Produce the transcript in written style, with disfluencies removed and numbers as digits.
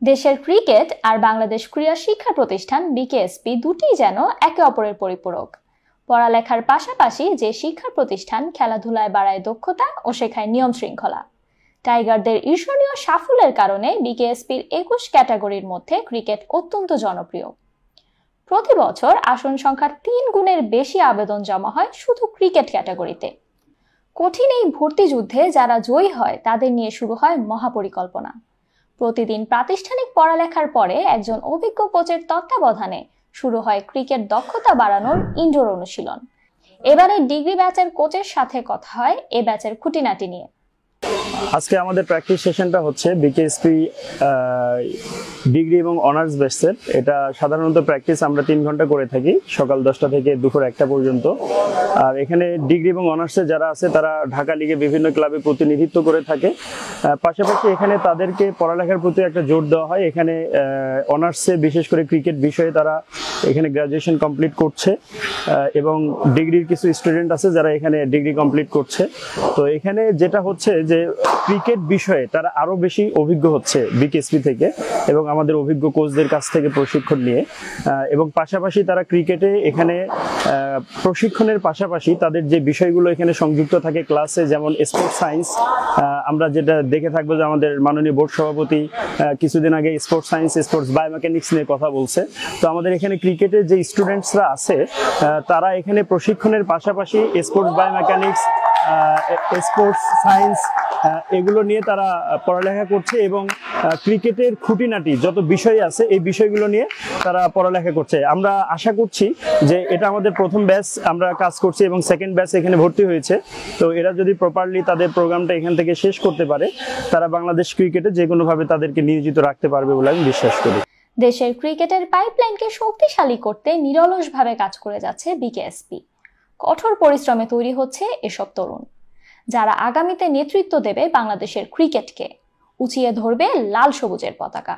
দেশের ক্রিকেট আর বাংলাদেশ ক্রীড়া শিক্ষা প্রতিষ্ঠান বিকেএসপি দুটিই যেন একে অপরের পরিপূরক। পড়ালেখার পাশাপাশি যে শিক্ষা প্রতিষ্ঠান খেলাধুলায় বাড়ায় দক্ষতা ও শেখায় নিয়ম শৃঙ্খলা। টাইগারদের ঈর্ষণীয় সাফল্যের কারণে বিকেএসপির ২১ ক্যাটাগরির মধ্যে ক্রিকেট অত্যন্ত জনপ্রিয়। প্রতি বছর আসন সংখ্যার ৩ গুণের বেশি আবেদন জমা হয় শুধু ক্রিকেট ক্যাটাগরিতে। কঠিন এই ভর্তি যুদ্ধে যারা জয়ী হয় তাদের নিয়ে শুরু হয় মহাপরিকল্পনা। প্রতিদিন প্রাতিষ্ঠানিক পড়ালেখার পরে একজন অভিজ্ঞ কোচের তত্ত্বাবধানে শুরু হয় ক্রিকেট দক্ষতা বাড়ানোর ইনডোর অনুশীলন। এবারে ডিগ্রি ব্যাচের কোচের সাথে কথা হয় এ ব্যাচের খুঁটিনাটি নিয়ে। আজকে আমাদের প্র্যাকটিস সেশনটা হচ্ছে বিকেএসপি ডিগ্রি এবং অনার্স ব্যাচের। এটা সাধারণত প্র্যাকটিস আমরা 3 ঘন্টা করে থাকি, সকাল 10টা থেকে দুপুর 1টা পর্যন্ত। আর এখানে ডিগ্রি এবং অনার্সে যারা আছে তারা ঢাকা লিগে বিভিন্ন ক্লাবে প্রতিনিধিত্ব করে থাকে। পাশাপাশি এখানে তাদেরকে পড়ালেখার প্রতি একটা জোর দেওয়া হয়। এখানে অনার্সে বিশেষ করে ক্রিকেট বিষয়ে তারা এখানে গ্রাজুয়েশন কমপ্লিট করছে এবং ডিগ্রির কিছু স্টুডেন্ট আছে যারা এখানে ডিগ্রি কমপ্লিট করছে। তো এখানে যেটা হচ্ছে যে ক্রিকেট বিষয়ে তারা আরো বেশি অভিজ্ঞ হচ্ছে বিকেএসপি থেকে এবং আমাদের অভিজ্ঞ কোচদের কাছ থেকে প্রশিক্ষণ নিয়ে। এবং পাশাপাশি তারা ক্রিকেটে এখানে প্রশিক্ষণের পাশাপাশি তাদের যে বিষয়গুলো এখানে সংযুক্ত থাকে ক্লাসে, যেমন স্পোর্টস সায়েন্স, আমরা যেটা দেখে থাকবো যে আমাদের মাননীয় বোর্ড সভাপতি কিছুদিন আগে স্পোর্টস সায়েন্স স্পোর্টস বায়োমেকানিক্স নিয়ে কথা বলছে। তো আমাদের এখানে ক্রিকেটের যে স্টুডেন্টসরা আছে তারা এখানে প্রশিক্ষণের পাশাপাশি স্পোর্টস বায়োমেকানিক্স, স্পোর্টস সায়েন্স এগুলো নিয়ে তারা পড়ালেখা করছে এবং ক্রিকেটের খুঁটিনাটি যত বিষয় আছে এই বিষয়গুলো নিয়ে তারা পড়ালেখা করছে। আমরা আশা করছি যে এটা আমাদের প্রথম ব্যাচ আমরা কাজ করছি এবং সেকেন্ড ব্যাচ এখানে ভর্তি হয়েছে। তো এরা যদি প্রপারলি তাদের প্রোগ্রামটা এখান থেকে শেষ করতে পারে তারা বাংলাদেশ ক্রিকেটে যে কোনোভাবে তাদেরকে নিয়োজিত রাখতে পারবে বলে আমি বিশ্বাস করি। দেশের ক্রিকেটের পাইপলাইনকে শক্তিশালী করতে নিরলসভাবে কাজ করে যাচ্ছে বিকেএসপি। কঠোর পরিশ্রমে তৈরি হচ্ছে এসব তরুণ, যারা আগামীতে নেতৃত্ব দেবে বাংলাদেশের ক্রিকেটকে, উঁচিয়ে ধরবে লাল সবুজের পতাকা।